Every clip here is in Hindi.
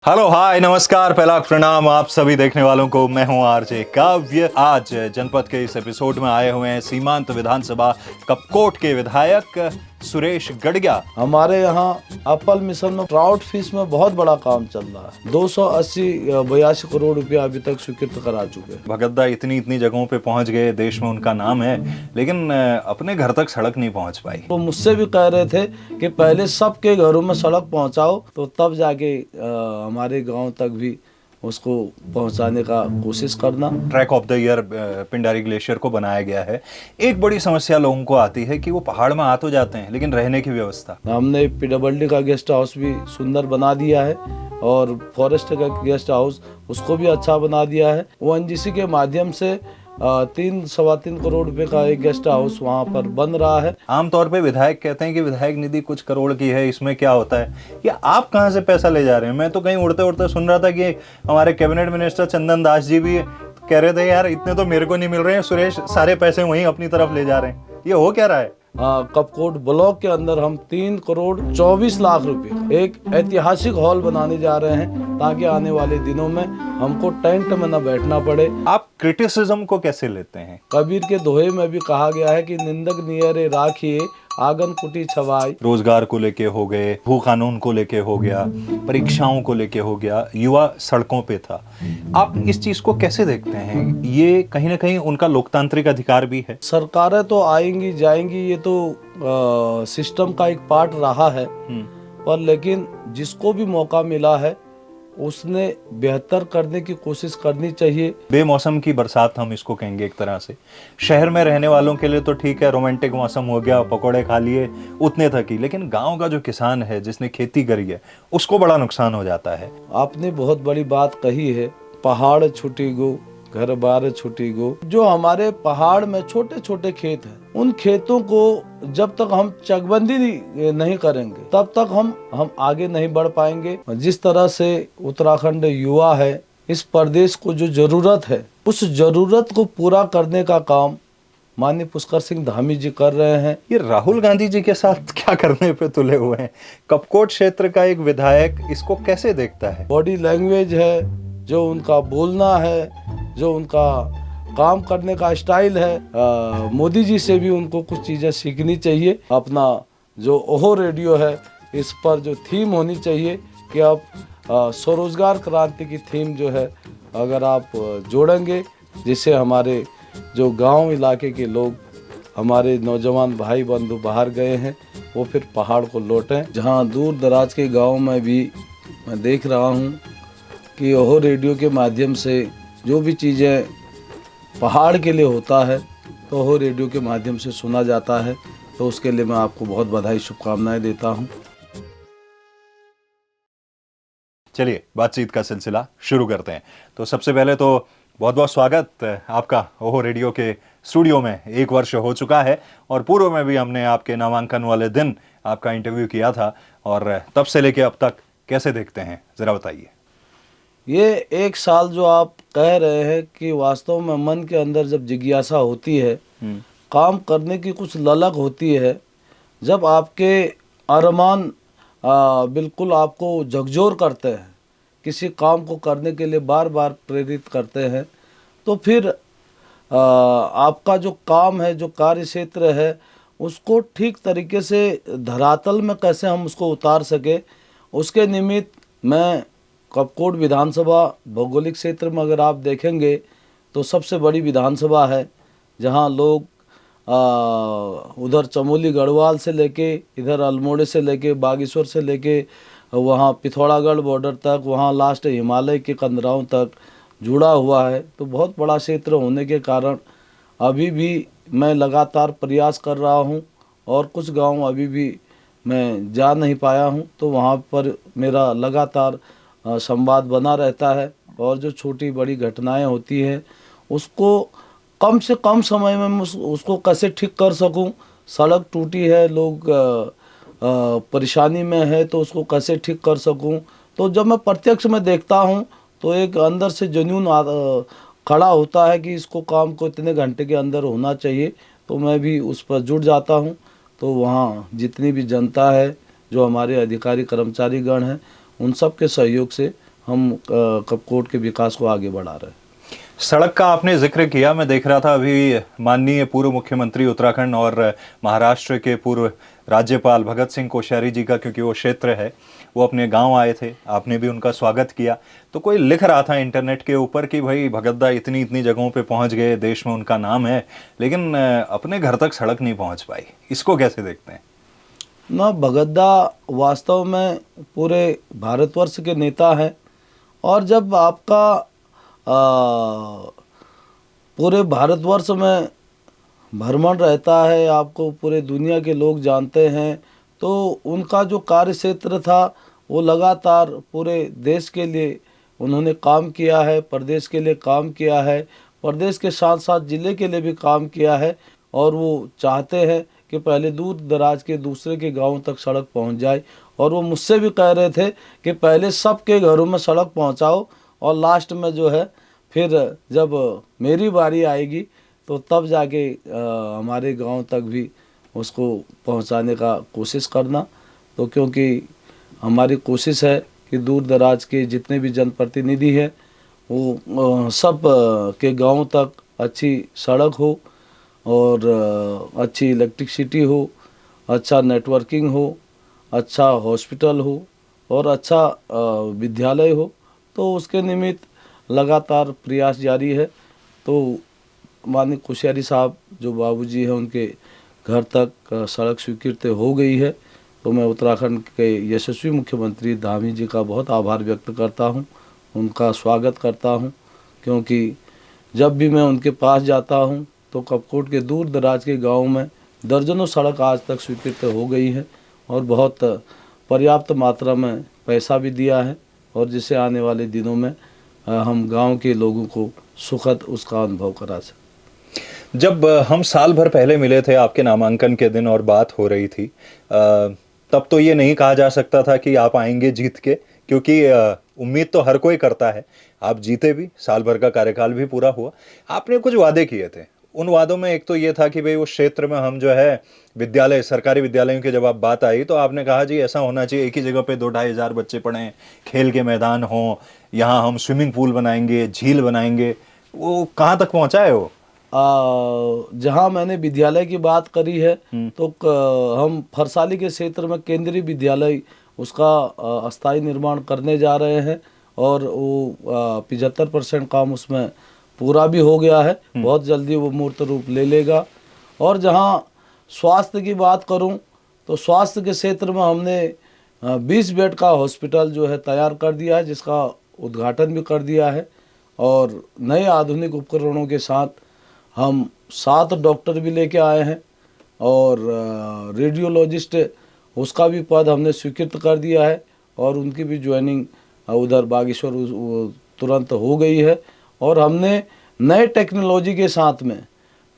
हेलो हाय नमस्कार पहला प्रणाम आप सभी देखने वालों को। मैं हूं आरजे काव्य। आज जनपद के इस एपिसोड में आए हुए हैं सीमांत विधानसभा कपकोट के विधायक सुरेश गड़गिया। हमारे यहाँ अप्पल मिशन में ट्राउट फिश में बहुत बड़ा काम चल रहा है। 282 करोड़ रुपया अभी तक स्वीकृत करा चुके हैं। भगतदा इतनी इतनी जगहों पे पहुंच गए, देश में उनका नाम है, लेकिन अपने घर तक सड़क नहीं पहुंच पाई। वो मुझसे भी कह रहे थे कि पहले सबके घरों में सड़क पहुंचाओ तो तब जाके हमारे गांव तक भी उसको पहुंचाने का कोशिश करना। Track of the year Pindari glacier को बनाया गया है। एक बड़ी समस्या लोगों को आती है कि वो पहाड़ में आ तो जाते हैं लेकिन रहने की व्यवस्था। हमने PWD का गेस्ट हाउस भी सुंदर बना दिया है और फॉरेस्ट का गेस्ट हाउस उसको भी अच्छा बना दिया है। ONGC के माध्यम से 3-3.25 करोड़ रुपए का एक गेस्ट हाउस वहाँ पर बन रहा है। आमतौर पे विधायक कहते हैं कि विधायक निधि कुछ करोड़ की है, इसमें क्या होता है, कि आप कहाँ से पैसा ले जा रहे हैं। मैं तो कहीं उड़ते उड़ते सुन रहा था कि हमारे कैबिनेट मिनिस्टर चंदन दास जी भी कह रहे थे यार इतने तो मेरे को नहीं मिल रहे हैं, सुरेश सारे पैसे वहीं अपनी तरफ ले जा रहे हैं। ये हो क्या रहा है? कपकोट ब्लॉक के अंदर हम 3 करोड़ 24 लाख रुपए एक ऐतिहासिक हॉल बनाने जा रहे हैं ताकि आने वाले दिनों में हमको टेंट में न बैठना पड़े। आप क्रिटिसिज्म को कैसे लेते हैं? कबीर के दोहे में भी कहा गया है कि निंदक नियरे राखिए आंगन कुटी छवाई। रोजगार को लेके हो गए, भू कानून को लेके हो गया, परीक्षाओं को लेके हो गया, युवा सड़कों पे था। आप इस चीज को कैसे देखते हैं? ये कहीं ना कहीं उनका लोकतांत्रिक अधिकार भी है। सरकारें तो आएंगी जाएंगी, ये तो सिस्टम का एक पार्ट रहा है, पर लेकिन जिसको भी मौका मिला है उसने बेहतर करने की कोशिश करनी चाहिए। बेमौसम की बरसात हम इसको कहेंगे एक तरह से। शहर में रहने वालों के लिए तो ठीक है, रोमांटिक मौसम हो गया, पकोड़े खा लिए, उतने तक ही। लेकिन गांव का जो किसान है जिसने खेती करी है उसको बड़ा नुकसान हो जाता है। आपने बहुत बड़ी बात कही है, पहाड़ छुटी गो घर बार छुटी गो। जो हमारे पहाड़ में छोटे छोटे खेत हैं, उन खेतों को जब तक हम चकबंदी नहीं करेंगे तब तक हम आगे नहीं बढ़ पाएंगे। जिस तरह से उत्तराखंड युवा है, इस प्रदेश को जो जरूरत है उस जरूरत को पूरा करने का काम माननीय पुष्कर सिंह धामी जी कर रहे हैं। ये राहुल गांधी जी के साथ क्या करने पे तुले हुए हैं? कपकोट क्षेत्र का एक विधायक इसको कैसे देखता है? बॉडी लैंग्वेज है, जो उनका बोलना है, जो उनका काम करने का स्टाइल है, मोदी जी से भी उनको कुछ चीज़ें सीखनी चाहिए। अपना जो ओहो रेडियो है, इस पर जो थीम होनी चाहिए कि अब स्वरोजगार क्रांति की थीम जो है अगर आप जोड़ेंगे, जिससे हमारे जो गांव इलाके के लोग, हमारे नौजवान भाई बंधु बाहर गए हैं, वो फिर पहाड़ को लौटें। जहां दूर दराज के गाँव में भी मैं देख रहा हूँ कि ओहो रेडियो के माध्यम से जो भी चीज़ें पहाड़ के लिए होता है तो ओहो रेडियो के माध्यम से सुना जाता है। तो उसके लिए मैं आपको बहुत बधाई शुभकामनाएं देता हूं। चलिए बातचीत का सिलसिला शुरू करते हैं। तो सबसे पहले तो बहुत बहुत स्वागत आपका ओहो रेडियो के स्टूडियो में। 1 वर्ष हो चुका है और पूर्व में भी हमने आपके नामांकन वाले दिन आपका इंटरव्यू किया था, और तब से लेके अब तक कैसे देखते हैं, ज़रा बताइए। ये 1 साल जो आप कह रहे हैं कि वास्तव में मन के अंदर जब जिज्ञासा होती है, काम करने की कुछ ललक होती है, जब आपके अरमान बिल्कुल आपको झकझोर करते हैं, किसी काम को करने के लिए बार बार प्रेरित करते हैं, तो फिर आपका जो काम है, जो कार्य क्षेत्र है, उसको ठीक तरीके से धरातल में कैसे हम उसको उतार सके, उसके निमित्त मैं कपकोट विधानसभा भौगोलिक क्षेत्र में अगर आप देखेंगे तो सबसे बड़ी विधानसभा है, जहां लोग उधर चमोली गढ़वाल से लेके, इधर अल्मोड़े से लेके, बागेश्वर से लेके वहां पिथौरागढ़ बॉर्डर तक, वहां लास्ट हिमालय के कंदराओं तक जुड़ा हुआ है। तो बहुत बड़ा क्षेत्र होने के कारण अभी भी मैं लगातार प्रयास कर रहा हूं, और कुछ गांव अभी भी मैं जा नहीं पाया हूं, तो वहां पर मेरा लगातार संवाद बना रहता है। और जो छोटी बड़ी घटनाएं होती हैं उसको कम से कम समय में उसको कैसे ठीक कर सकूं। सड़क टूटी है, लोग परेशानी में है, तो उसको कैसे ठीक कर सकूं। तो जब मैं प्रत्यक्ष में देखता हूं तो एक अंदर से जुनून खड़ा होता है कि इसको काम को इतने घंटे के अंदर होना चाहिए, तो मैं भी उस पर जुट जाता हूं। तो वहाँ जितनी भी जनता है, जो हमारे अधिकारी कर्मचारी गण हैं, उन सब के सहयोग से हम कपकोट के विकास को आगे बढ़ा रहे हैं। सड़क का आपने जिक्र किया, मैं देख रहा था अभी माननीय पूर्व मुख्यमंत्री उत्तराखंड और महाराष्ट्र के पूर्व राज्यपाल भगत सिंह कोश्यारी जी का, क्योंकि वो क्षेत्र है, वो अपने गांव आए थे, आपने भी उनका स्वागत किया। तो कोई लिख रहा था इंटरनेट के ऊपर कि भाई भगत दा इतनी इतनी जगहों पे पहुंच गए, देश में उनका नाम है, लेकिन अपने घर तक सड़क नहीं पहुंच पाई। इसको कैसे देखते हैं? ना, भगत दा वास्तव में पूरे भारतवर्ष के नेता हैं, और जब आपका पूरे भारतवर्ष में भ्रमण रहता है, आपको पूरे दुनिया के लोग जानते हैं, तो उनका जो कार्य क्षेत्र था वो लगातार पूरे देश के लिए उन्होंने काम किया है, प्रदेश के लिए काम किया है, प्रदेश के साथ साथ ज़िले के लिए भी काम किया है। और वो चाहते हैं कि पहले दूर दराज के दूसरे के गांव तक सड़क पहुंच जाए, और वो मुझसे भी कह रहे थे कि पहले सबके घरों में सड़क पहुंचाओ, और लास्ट में जो है फिर जब मेरी बारी आएगी तो तब जाके हमारे गांव तक भी उसको पहुंचाने का कोशिश करना। तो क्योंकि हमारी कोशिश है कि दूर दराज के जितने भी जनप्रतिनिधि हैं वो सब के गांव तक अच्छी सड़क हो, और अच्छी इलेक्ट्रिसिटी हो, अच्छा नेटवर्किंग हो, अच्छा हॉस्पिटल हो, और अच्छा विद्यालय हो। तो उसके निमित्त लगातार प्रयास जारी है। तो माननीय कोश्यारी साहब जो बाबूजी हैं, उनके घर तक सड़क स्वीकृत हो गई है। तो मैं उत्तराखंड के यशस्वी मुख्यमंत्री धामी जी का बहुत आभार व्यक्त करता हूं, उनका स्वागत करता हूं, क्योंकि जब भी मैं उनके पास जाता हूं तो कपकोट के दूर दराज के गाँव में दर्जनों सड़क आज तक स्वीकृत हो गई है, और बहुत पर्याप्त मात्रा में पैसा भी दिया है, और जिससे आने वाले दिनों में हम गांव के लोगों को सुखद उसका अनुभव करा सकें। जब हम साल भर पहले मिले थे आपके नामांकन के दिन और बात हो रही थी, तब तो ये नहीं कहा जा सकता था कि आप आएंगे जीत के, क्योंकि उम्मीद तो हर कोई करता है। आप जीते भी, साल भर का कार्यकाल भी पूरा हुआ। आपने कुछ वादे किए थे, उन वादों में एक तो ये था कि भाई उस क्षेत्र में हम जो है विद्यालय, सरकारी विद्यालयों की जब आप बात आई तो आपने कहा जी ऐसा होना चाहिए एक ही जगह पे 2-2,500 बच्चे पढ़ें, खेल के मैदान हों, यहाँ हम स्विमिंग पूल बनाएंगे, झील बनाएंगे। वो कहाँ तक पहुँचा है वो? जहाँ मैंने विद्यालय की बात करी है तो हम फरसाली के क्षेत्र में केंद्रीय विद्यालय उसका अस्थायी निर्माण करने जा रहे हैं, और वो 75% काम उसमें पूरा भी हो गया है, बहुत जल्दी वो मूर्त रूप ले लेगा। और जहाँ स्वास्थ्य की बात करूं तो स्वास्थ्य के क्षेत्र में हमने 20 बेड का हॉस्पिटल जो है तैयार कर दिया है, जिसका उद्घाटन भी कर दिया है, और नए आधुनिक उपकरणों के साथ हम 7 डॉक्टर भी लेके आए हैं, और रेडियोलॉजिस्ट उसका भी पद हमने स्वीकृत कर दिया है, और उनकी भी ज्वाइनिंग उधर बागेश्वर तुरंत हो गई है। और हमने नए टेक्नोलॉजी के साथ में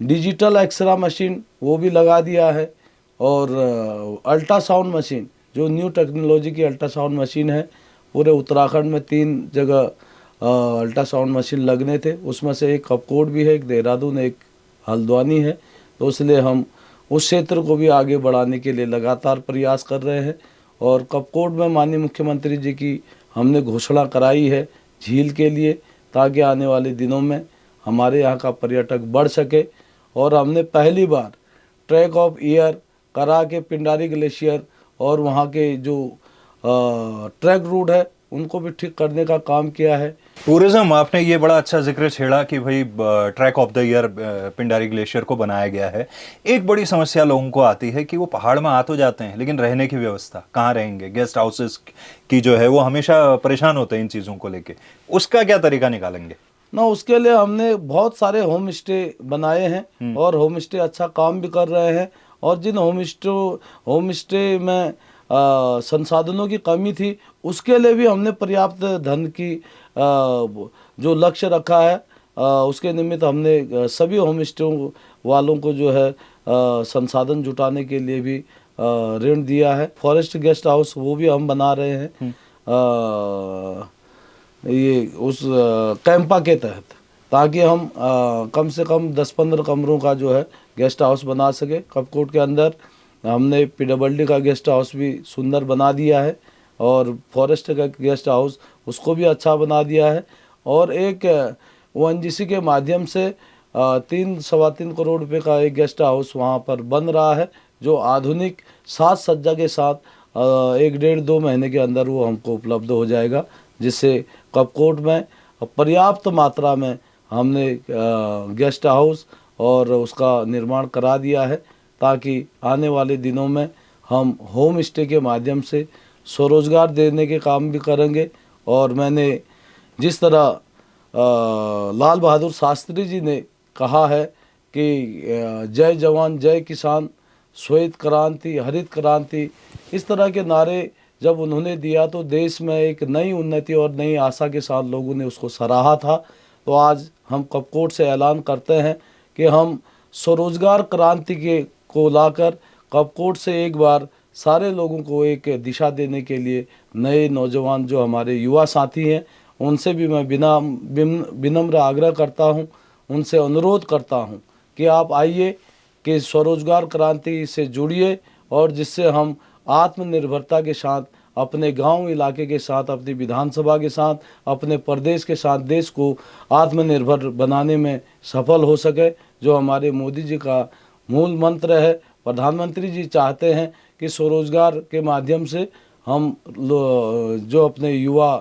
डिजिटल एक्सरे मशीन वो भी लगा दिया है, और अल्ट्रासाउंड मशीन जो न्यू टेक्नोलॉजी की अल्ट्रासाउंड मशीन है, पूरे उत्तराखंड में 3 जगह अल्ट्रासाउंड मशीन लगने थे, उसमें से एक कपकोट भी है, एक देहरादून, एक हल्द्वानी है। तो इसलिए हम उस क्षेत्र को भी आगे बढ़ाने के लिए लगातार प्रयास कर रहे हैं। और कपकोट में माननीय मुख्यमंत्री जी की हमने घोषणा कराई है झील के लिए, ताकि आने वाले दिनों में हमारे यहाँ का पर्यटक बढ़ सके। और हमने पहली बार ट्रैक ऑफ ईयर करा के पिंडारी ग्लेशियर और वहाँ के जो ट्रैक रूट है उनको भी ठीक करने का काम किया है। टूरिज्म, आपने ये बड़ा अच्छा जिक्र छेड़ा कि भाई track of the year Pindari glacier को बनाया गया है। एक बड़ी समस्या लोगों को आती है कि वो पहाड़ में आ तो जाते हैं, लेकिन रहने की व्यवस्था कहाँ रहेंगे, गेस्ट हाउसेस की जो है वो हमेशा परेशान होते हैं इन चीज़ों को लेके। उसका क्या तरीका निकालेंगे? ना, उसके लिए हमने बहुत सारे होम स्टे बनाए हैं, और होम स्टे अच्छा काम भी कर रहे हैं। और जिन होम स्टे में संसाधनों की कमी थी, उसके लिए भी हमने पर्याप्त धन की जो लक्ष्य रखा है, उसके निमित्त हमने सभी होम स्टे वालों को जो है संसाधन जुटाने के लिए भी ऋण दिया है। फॉरेस्ट गेस्ट हाउस वो भी हम बना रहे हैं ये उस कैंपा के तहत, ताकि हम कम से कम 10-15 कमरों का जो है गेस्ट हाउस बना सके। कपकोट के अंदर हमने PWD का गेस्ट हाउस भी सुंदर बना दिया है, और फॉरेस्ट का गेस्ट हाउस उसको भी अच्छा बना दिया है। और एक ONGC के माध्यम से 3 सवा 3 करोड़ रुपए का एक गेस्ट हाउस वहाँ पर बन रहा है, जो आधुनिक साज सज्जा के साथ 1 डेढ़ 2 महीने के अंदर वो हमको उपलब्ध हो जाएगा, जिससे कपकोट में पर्याप्त मात्रा में हमने गेस्ट हाउस और उसका निर्माण करा दिया है, ताकि आने वाले दिनों में हम होम स्टे के माध्यम से स्वरोजगार देने के काम भी करेंगे। और मैंने जिस तरह लाल बहादुर शास्त्री जी ने कहा है कि जय जवान जय किसान, श्वेत क्रांति हरित क्रांति, इस तरह के नारे जब उन्होंने दिया तो देश में एक नई उन्नति और नई आशा के साथ लोगों ने उसको सराहा था। तो आज हम कपकोट से ऐलान करते हैं कि हम स्वरोजगार क्रांति के को लाकर कपकोट से एक बार सारे लोगों को एक दिशा देने के लिए नए नौजवान जो हमारे युवा साथी हैं, उनसे भी मैं विनम्र आग्रह करता हूं, उनसे अनुरोध करता हूं कि आप आइए कि स्वरोजगार क्रांति से जुड़िए, और जिससे हम आत्मनिर्भरता के साथ अपने गांव इलाके के साथ, अपनी विधानसभा के साथ, अपने प्रदेश के साथ देश को आत्मनिर्भर बनाने में सफल हो सके, जो हमारे मोदी जी का मूल मंत्र है। प्रधानमंत्री जी चाहते हैं कि स्वरोजगार के माध्यम से हम जो अपने युवा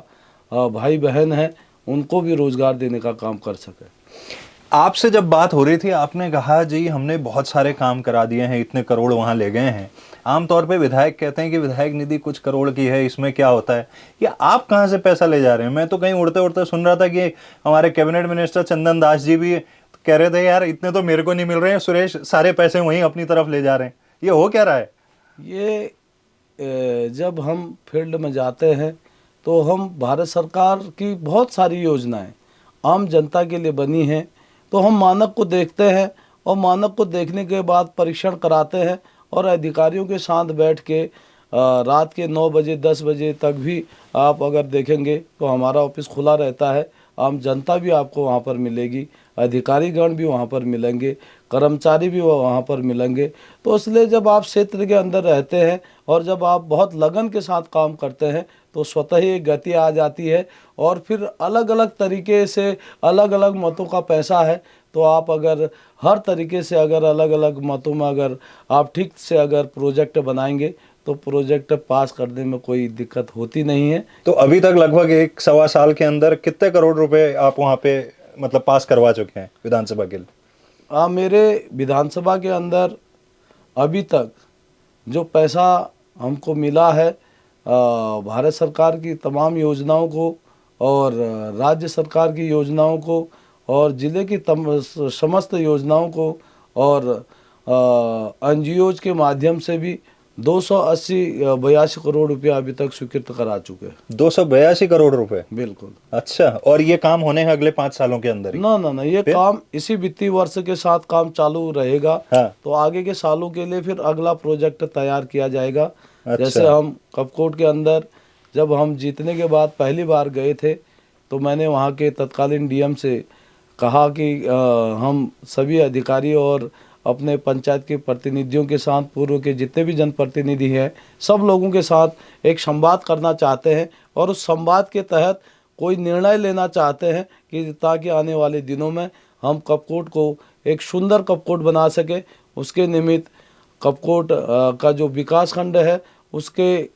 भाई बहन हैं उनको भी रोजगार देने का काम कर सके। आपसे जब बात हो रही थी आपने कहा जी हमने बहुत सारे काम करा दिए हैं, इतने करोड़ वहाँ ले गए हैं। आमतौर पे विधायक कहते हैं कि विधायक निधि कुछ करोड़ की है, इसमें क्या होता है, या आप कहाँ से पैसा ले जा रहे हैं? मैं तो कहीं उड़ते उड़ते सुन रहा था कि हमारे कैबिनेट मिनिस्टर चंदन दास जी भी कह रहे थे यार इतने तो मेरे को नहीं मिल रहे हैं, सुरेश सारे पैसे वहीं अपनी तरफ ले जा रहे हैं। ये हो क्या रहा है? ये जब हम फील्ड में जाते हैं तो हम भारत सरकार की बहुत सारी योजनाएं आम जनता के लिए बनी हैं, तो हम मानक को देखते हैं और मानक को देखने के बाद परीक्षण कराते हैं, और अधिकारियों के साथ बैठ के रात के 9 बजे 10 बजे तक भी आप अगर देखेंगे तो हमारा ऑफिस खुला रहता है। आम जनता भी आपको वहाँ पर मिलेगी, अधिकारीगण भी वहाँ पर मिलेंगे, कर्मचारी भी वहाँ पर मिलेंगे। तो इसलिए जब आप क्षेत्र के अंदर रहते हैं और जब आप बहुत लगन के साथ काम करते हैं तो स्वतः ही एक गति आ जाती है, और फिर अलग अलग तरीके से अलग अलग मतों का पैसा है। तो आप अगर हर तरीके से अगर अलग अलग मतों में अगर आप ठीक से अगर प्रोजेक्ट बनाएंगे तो प्रोजेक्ट पास करने में कोई दिक्कत होती नहीं है। तो अभी तक लगभग 1-1.25 साल के अंदर कितने करोड़ रुपए आप वहाँ पे मतलब पास करवा चुके हैं विधानसभा के लिए? मेरे विधानसभा के अंदर अभी तक जो पैसा हमको मिला है भारत सरकार की तमाम योजनाओं को और राज्य सरकार की योजनाओं को और ज़िले की समस्त योजनाओं को और NGOs के माध्यम से भी 282 करोड़ रुपया अभी तक स्वीकृत करा चुके हैं। 282 करोड़ रुपए? बिल्कुल। अच्छा, और ये काम होने हैं अगले 5 सालों के अंदर ही? ना, ये काम इसी वित्तीय वर्ष के साथ काम चालू रहेगा। हाँ। तो आगे के सालों के लिए फिर अगला प्रोजेक्ट तैयार किया जाएगा। अच्छा। जैसे हम कपकोट के अंदर जब हम जीतने के बाद पहली बार गए थे तो मैंने वहाँ के तत्कालीन DM से कहा कि हम सभी अधिकारी और अपने पंचायत के प्रतिनिधियों के साथ, पूर्व के जितने भी जनप्रतिनिधि हैं, सब लोगों के साथ एक संवाद करना चाहते हैं, और उस संवाद के तहत कोई निर्णय लेना चाहते हैं कि ताकि आने वाले दिनों में हम कपकोट को एक सुंदर कपकोट बना सके। उसके निमित्त कपकोट का जो विकास खंड है उसके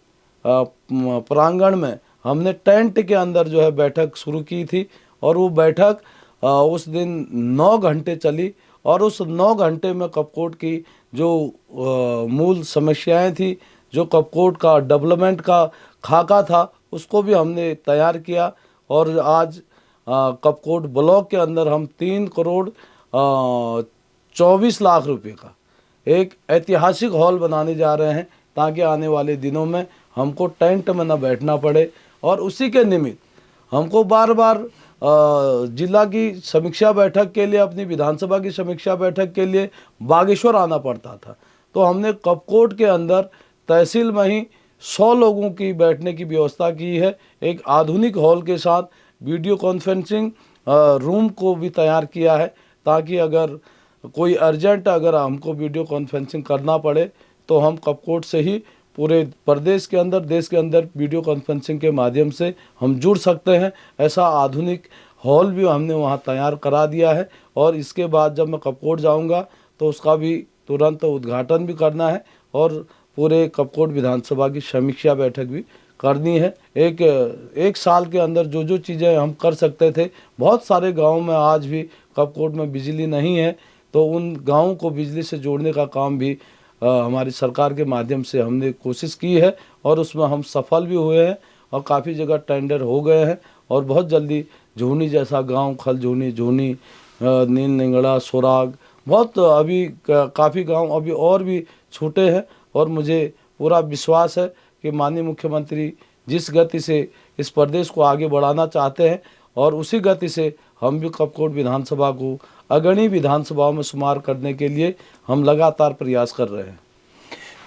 प्रांगण में हमने टेंट के अंदर जो है बैठक शुरू की थी, और वो बैठक उस दिन 9 घंटे चली, और उस 9 घंटे में कपकोट की जो मूल समस्याएं थी, जो कपकोट का डेवलपमेंट का खाका था, उसको भी हमने तैयार किया। और आज कपकोट ब्लॉक के अंदर हम 3 करोड़ 24 लाख रुपए का एक ऐतिहासिक हॉल बनाने जा रहे हैं, ताकि आने वाले दिनों में हमको टेंट में न बैठना पड़े। और उसी के निमित्त हमको बार बार जिला की समीक्षा बैठक के लिए, अपनी विधानसभा की समीक्षा बैठक के लिए बागेश्वर आना पड़ता था। तो हमने कपकोट के अंदर तहसील में ही 100 लोगों की बैठने की व्यवस्था की है, एक आधुनिक हॉल के साथ। वीडियो कॉन्फ्रेंसिंग रूम को भी तैयार किया है, ताकि अगर कोई अर्जेंट अगर हमको वीडियो कॉन्फ्रेंसिंग करना पड़े तो हम कपकोट से ही पूरे प्रदेश के अंदर, देश के अंदर वीडियो कॉन्फ्रेंसिंग के माध्यम से हम जुड़ सकते हैं। ऐसा आधुनिक हॉल भी हमने वहाँ तैयार करा दिया है और इसके बाद जब मैं कपकोट जाऊँगा तो उसका भी तुरंत उद्घाटन भी करना है और पूरे कपकोट विधानसभा की समीक्षा बैठक भी करनी है। एक साल के अंदर जो जो चीज़ें हम कर सकते थे, बहुत सारे गाँव में आज भी कपकोट में बिजली नहीं है, तो उन गाँव को बिजली से जोड़ने का काम भी हमारी सरकार के माध्यम से हमने कोशिश की है और उसमें हम सफल भी हुए हैं और काफ़ी जगह टेंडर हो गए हैं और बहुत जल्दी झूनी जैसा गांव, खलझूनी, झूनी, नील निंगड़ा, सोराग, बहुत अभी काफ़ी गांव अभी और भी छूटे हैं और मुझे पूरा विश्वास है कि माननीय मुख्यमंत्री जिस गति से इस प्रदेश को आगे बढ़ाना चाहते हैं और उसी गति से हम भी कपकोट विधानसभा को अग्रणी विधानसभाओं में शुमार करने के लिए हम लगातार प्रयास कर रहे हैं।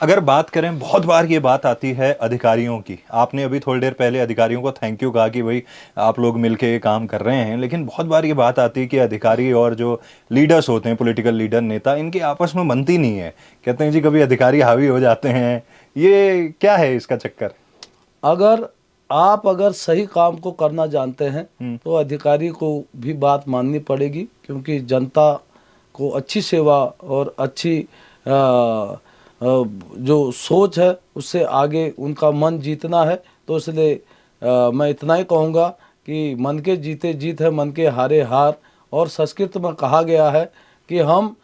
अगर बात करें, बहुत बार ये बात आती है अधिकारियों की, आपने अभी थोड़ी देर पहले अधिकारियों को थैंक यू कहा कि भाई आप लोग मिलके ये काम कर रहे हैं, लेकिन बहुत बार ये बात आती है कि अधिकारी और जो लीडर्स होते हैं, पॉलिटिकल लीडर, नेता, इनकी आपस में बनती नहीं है। कहते हैं जी कभी अधिकारी हावी हो जाते हैं, ये क्या है इसका चक्कर? अगर सही काम को करना जानते हैं तो अधिकारी को भी बात माननी पड़ेगी, क्योंकि जनता को अच्छी सेवा और अच्छी जो सोच है उससे आगे उनका मन जीतना है। तो इसलिए मैं इतना ही कहूँगा कि मन के जीते जीत है, मन के हारे हार। और संस्कृत में कहा गया है कि हम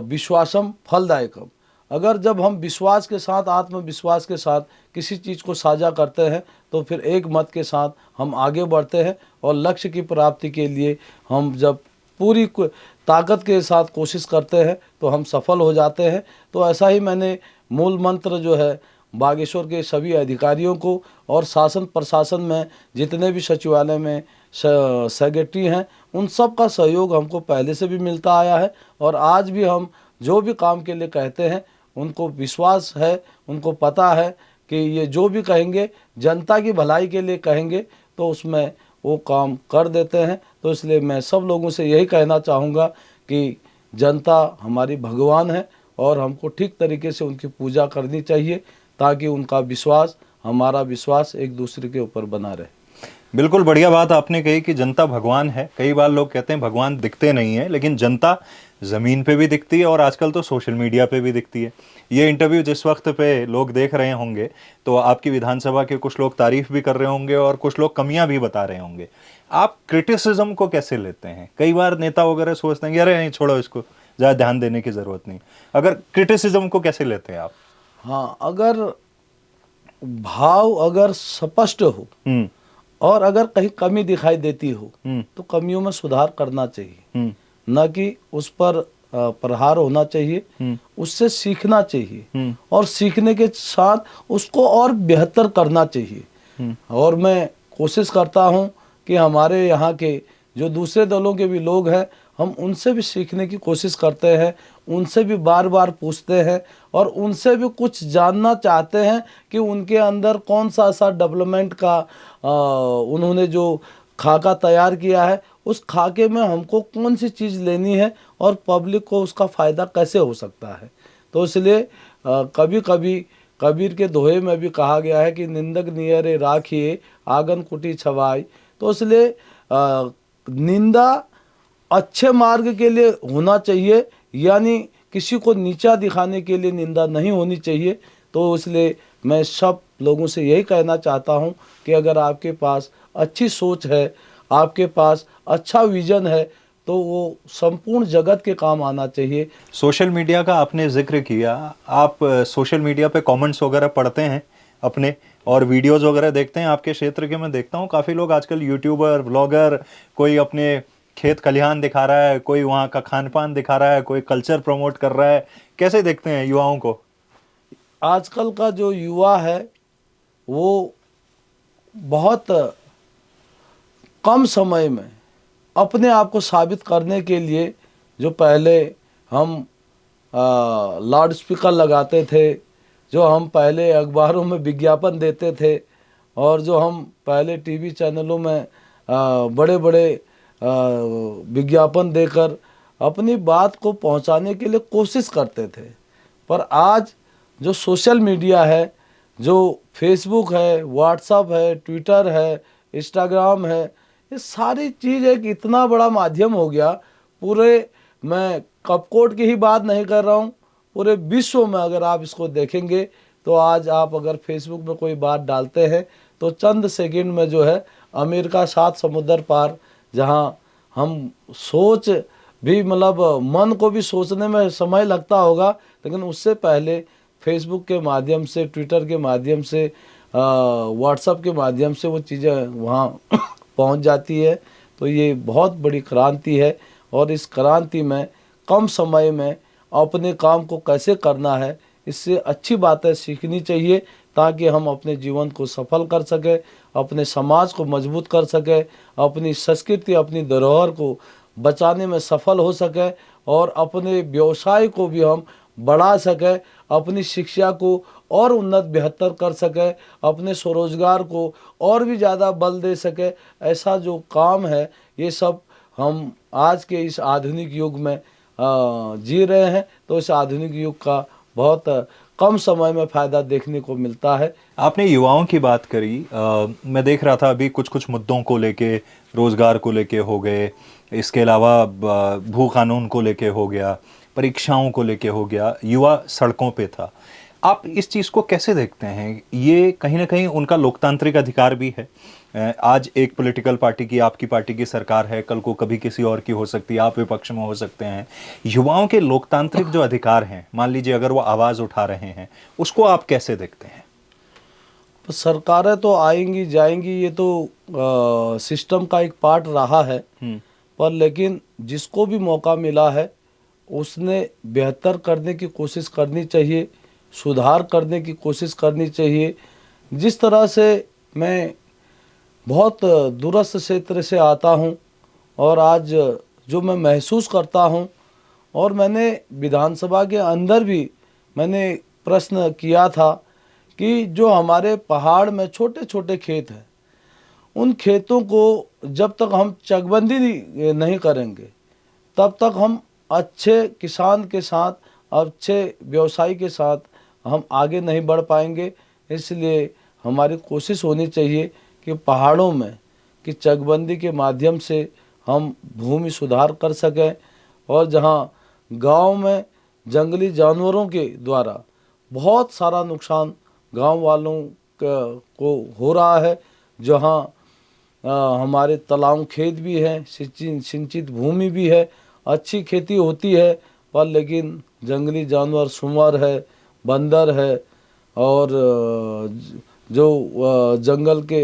विश्वासम फलदायकम, अगर जब हम विश्वास के साथ, आत्मविश्वास के साथ किसी चीज़ को साझा करते हैं तो फिर एक मत के साथ हम आगे बढ़ते हैं और लक्ष्य की प्राप्ति के लिए हम जब पूरी ताकत के साथ कोशिश करते हैं तो हम सफल हो जाते हैं। तो ऐसा ही मैंने मूल मंत्र जो है बागेश्वर के सभी अधिकारियों को और शासन प्रशासन में जितने भी सचिवालय में सेक्रेटरी हैं, उन सब का सहयोग हमको पहले से भी मिलता आया है और आज भी हम जो भी काम के लिए कहते हैं उनको विश्वास है, उनको पता है कि ये जो भी कहेंगे जनता की भलाई के लिए कहेंगे तो उसमें वो काम कर देते हैं। तो इसलिए मैं सब लोगों से यही कहना चाहूँगा कि जनता हमारी भगवान है और हमको ठीक तरीके से उनकी पूजा करनी चाहिए ताकि उनका विश्वास, हमारा विश्वास एक दूसरे के ऊपर बना रहे। बिल्कुल बढ़िया बात आपने कही कि जनता भगवान है। कई बार लोग कहते हैं भगवान दिखते नहीं है, लेकिन जनता ज़मीन पे भी दिखती है और आजकल तो सोशल मीडिया पे भी दिखती है। ये इंटरव्यू जिस वक्त पे लोग देख रहे होंगे तो आपकी विधानसभा के कुछ लोग तारीफ भी कर रहे होंगे और कुछ लोग कमियां भी बता रहे होंगे। आप क्रिटिसिज्म को कैसे लेते हैं? कई बार नेता वगैरह सोचते हैं कि अरे नहीं छोड़ो, इसको ज़्यादा ध्यान देने की ज़रूरत नहीं। अगर क्रिटिसिज्म को कैसे लेते हैं आप? हाँ, अगर भाव अगर स्पष्ट हो और अगर कहीं कमी दिखाई देती हो तो कमियों में सुधार करना चाहिए, न कि उस पर प्रहार होना चाहिए। उससे सीखना चाहिए और सीखने के साथ उसको और बेहतर करना चाहिए। और मैं कोशिश करता हूं कि हमारे यहाँ के जो दूसरे दलों के भी लोग हैं, हम उनसे भी सीखने की कोशिश करते हैं, उनसे भी बार बार पूछते हैं और उनसे भी कुछ जानना चाहते हैं कि उनके अंदर कौन सा ऐसा डेवलपमेंट का उन्होंने जो खाका तैयार किया है, उस खाके में हमको कौन सी चीज़ लेनी है और पब्लिक को उसका फ़ायदा कैसे हो सकता है। तो इसलिए कभी कभी कबीर के दोहे में भी कहा गया है कि निंदक नियरे राखिए आंगन कुटी छवाई। तो इसलिए निंदा अच्छे मार्ग के लिए होना चाहिए, यानी किसी को नीचा दिखाने के लिए निंदा नहीं होनी चाहिए। तो इसलिए मैं सब लोगों से यही कहना चाहता हूं कि अगर आपके पास अच्छी सोच है, आपके पास अच्छा विजन है, तो वो संपूर्ण जगत के काम आना चाहिए। सोशल मीडिया का आपने जिक्र किया, आप सोशल मीडिया पे कमेंट्स वगैरह पढ़ते हैं अपने और वीडियोस वगैरह देखते हैं? आपके क्षेत्र के मैं देखता हूँ काफ़ी लोग आजकल यूट्यूबर, व्लॉगर, कोई अपने खेत खलिहान दिखा रहा है, कोई वहाँ का खान पान दिखा रहा है, कोई कल्चर प्रमोट कर रहा है। कैसे देखते हैं युवाओं को? आजकल का जो युवा है वो बहुत कम समय में अपने आप को साबित करने के लिए, जो पहले हम लाउड स्पीकर लगाते थे, जो हम पहले अखबारों में विज्ञापन देते थे और जो हम पहले टीवी चैनलों में बड़े बड़े विज्ञापन देकर अपनी बात को पहुंचाने के लिए कोशिश करते थे, पर आज जो सोशल मीडिया है जो फेसबुक है, व्हाट्सअप है, ट्विटर है, इंस्टाग्राम है, ये सारी चीज़ एक इतना बड़ा माध्यम हो गया। पूरे, मैं कपकोट की ही बात नहीं कर रहा हूँ, पूरे विश्व में अगर आप इसको देखेंगे तो आज आप अगर फेसबुक में कोई बात डालते हैं तो चंद सेकंड में जो है अमेरिका 7 समुंदर पार, जहाँ हम सोच भी, मतलब मन को भी सोचने में समय लगता होगा, लेकिन उससे पहले फेसबुक के माध्यम से, ट्विटर के माध्यम से, व्हाट्सएप के माध्यम से वो चीज़ें वहाँ पहुँच जाती है। तो ये बहुत बड़ी क्रांति है, और इस क्रांति में कम समय में अपने काम को कैसे करना है, इससे अच्छी बातें सीखनी चाहिए, ताकि हम अपने जीवन को सफल कर सकें, अपने समाज को मजबूत कर सकें, अपनी संस्कृति, अपनी धरोहर को बचाने में सफल हो सके, और अपने व्यवसाय को भी हम बढ़ा सके, अपनी शिक्षा को और उन्नत बेहतर कर सके, अपने स्वरोजगार को और भी ज़्यादा बल दे सके। ऐसा जो काम है, ये सब हम आज के इस आधुनिक युग में जी रहे हैं। तो इस आधुनिक युग का बहुत कम समय में फ़ायदा देखने को मिलता है। आपने युवाओं की बात करी, मैं देख रहा था अभी कुछ कुछ मुद्दों को लेके, रोजगार को लेके हो गए, इसके अलावा भू कानून को लेके हो गया, परीक्षाओं को लेके हो गया, युवा सड़कों पे था। आप इस चीज़ को कैसे देखते हैं? ये कहीं ना कहीं उनका लोकतांत्रिक अधिकार भी है। आज एक पॉलिटिकल पार्टी की, आपकी पार्टी की सरकार है, कल को कभी किसी और की हो सकती है, आप विपक्ष में हो सकते हैं। युवाओं के लोकतांत्रिक जो अधिकार हैं, मान लीजिए अगर वो आवाज़ उठा रहे हैं, उसको आप कैसे देखते हैं? सरकारें तो आएंगी जाएंगी, ये तो सिस्टम का एक पार्ट रहा है, पर लेकिन जिसको भी मौका मिला है उसने बेहतर करने की कोशिश करनी चाहिए, सुधार करने की कोशिश करनी चाहिए। जिस तरह से मैं बहुत दूरस्थ क्षेत्र से आता हूँ, और आज जो मैं महसूस करता हूँ, और मैंने विधानसभा के अंदर भी मैंने प्रश्न किया था कि जो हमारे पहाड़ में छोटे छोटे खेत हैं, उन खेतों को जब तक हम चकबंदी नहीं करेंगे, तब तक हम अच्छे किसान के साथ, अच्छे व्यवसायी के साथ हम आगे नहीं बढ़ पाएंगे। इसलिए हमारी कोशिश होनी चाहिए कि पहाड़ों में कि चकबंदी के माध्यम से हम भूमि सुधार कर सकें, और जहाँ गांव में जंगली जानवरों के द्वारा बहुत सारा नुकसान गांव वालों को हो रहा है, जहाँ हमारे तालाब खेत भी हैं, सिंचित भूमि भी है, अच्छी खेती होती है, पर लेकिन जंगली जानवर, सुअर है, बंदर है, और जो जंगल के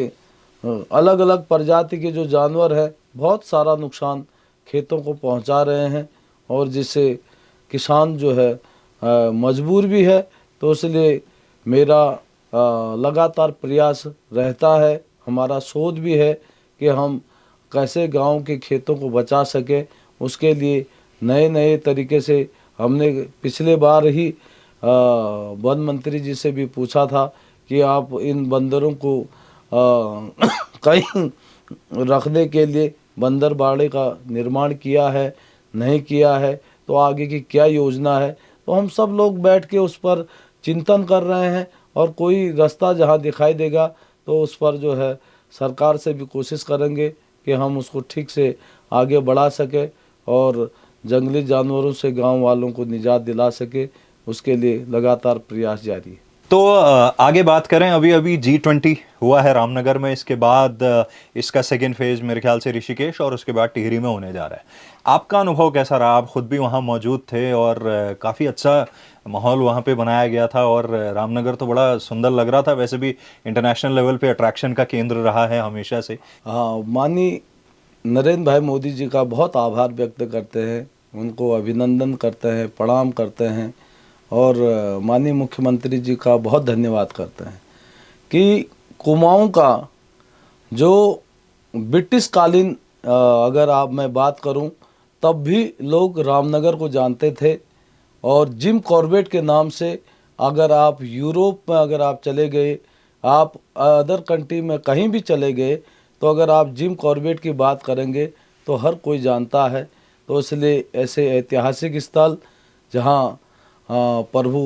अलग अलग प्रजाति के जो जानवर हैं, बहुत सारा नुकसान खेतों को पहुंचा रहे हैं, और जिससे किसान जो है मजबूर भी है। तो इसलिए मेरा लगातार प्रयास रहता है, हमारा शोध भी है कि हम कैसे गांव के खेतों को बचा सकें। उसके लिए नए नए तरीके से हमने पिछले बार ही वन मंत्री जी से भी पूछा था कि आप इन बंदरों को कहीं रखने के लिए बंदर बाड़े का निर्माण किया है, नहीं किया है, तो आगे की क्या योजना है। तो हम सब लोग बैठ के उस पर चिंतन कर रहे हैं, और कोई रास्ता जहां दिखाई देगा तो उस पर जो है सरकार से भी कोशिश करेंगे कि हम उसको ठीक से आगे बढ़ा सके, और जंगली जानवरों से गांव वालों को निजात दिला सके। उसके लिए लगातार प्रयास जारी है। तो आगे बात करें, अभी अभी G20 हुआ है रामनगर में, इसके बाद इसका सेकेंड फेज मेरे ख्याल से ऋषिकेश और उसके बाद टिहरी में होने जा रहा है। आपका अनुभव कैसा रहा? आप खुद भी वहाँ मौजूद थे और काफ़ी अच्छा माहौल वहाँ पे बनाया गया था, और रामनगर तो बड़ा सुंदर लग रहा था। वैसे भी इंटरनेशनल लेवल पे अट्रैक्शन का केंद्र रहा है हमेशा से। हाँ, माननीय नरेंद्र भाई मोदी जी का बहुत आभार व्यक्त करते हैं, उनको अभिनंदन करते हैं, प्रणाम करते हैं, और माननीय मुख्यमंत्री जी का बहुत धन्यवाद करते हैं कि कुमाऊं का जो ब्रिटिश कालीन, अगर आप मैं बात करूं, तब भी लोग रामनगर को जानते थे। और जिम कॉर्बेट के नाम से अगर आप यूरोप में अगर आप चले गए, आप अदर कंट्री में कहीं भी चले गए, तो अगर आप जिम कॉर्बेट की बात करेंगे तो हर कोई जानता है। तो इसलिए ऐसे ऐतिहासिक स्थल जहां प्रभु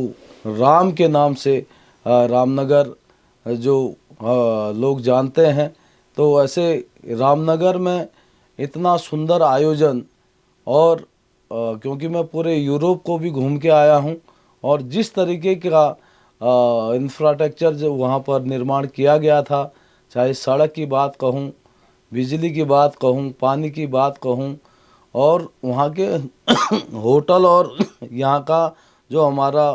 राम के नाम से रामनगर जो लोग जानते हैं। तो ऐसे रामनगर में इतना सुंदर आयोजन, और क्योंकि मैं पूरे यूरोप को भी घूम के आया हूँ, और जिस तरीके का इंफ्रास्ट्रक्चर जो वहाँ पर निर्माण किया गया था, चाहे सड़क की बात कहूँ, बिजली की बात कहूँ, पानी की बात कहूँ, और वहाँ के होटल, और यहाँ का जो हमारा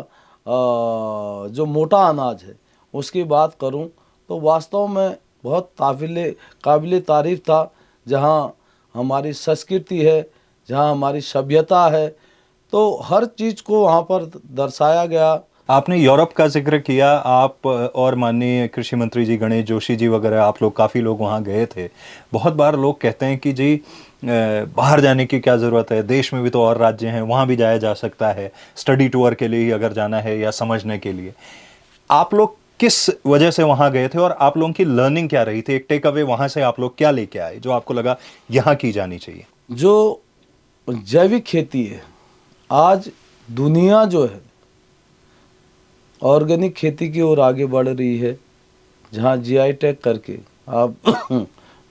जो मोटा अनाज है उसकी बात करूँ, तो वास्तव में बहुत काबिल तारीफ़ था। जहाँ हमारी संस्कृति है, जहाँ हमारी सभ्यता है, तो हर चीज़ को वहाँ पर दर्शाया गया। आपने यूरोप का जिक्र किया, आप और माननीय कृषि मंत्री जी गणेश जोशी जी वगैरह, आप लोग काफ़ी लोग वहाँ गए थे। बहुत बार लोग कहते हैं कि जी बाहर जाने की क्या ज़रूरत है, देश में भी तो और राज्य हैं, वहाँ भी जाया जा सकता है, स्टडी टूर के लिए ही अगर जाना है या समझने के लिए। आप लोग किस वजह से वहाँ गए थे और आप लोगों की लर्निंग क्या रही थी? एक टेक अवे वहाँ से आप लोग क्या लेके आए जो आपको लगा यहाँ की जानी चाहिए? जो जैविक खेती है, आज दुनिया जो है ऑर्गेनिक खेती की ओर आगे बढ़ रही है। जहाँ जीआई टैग करके आप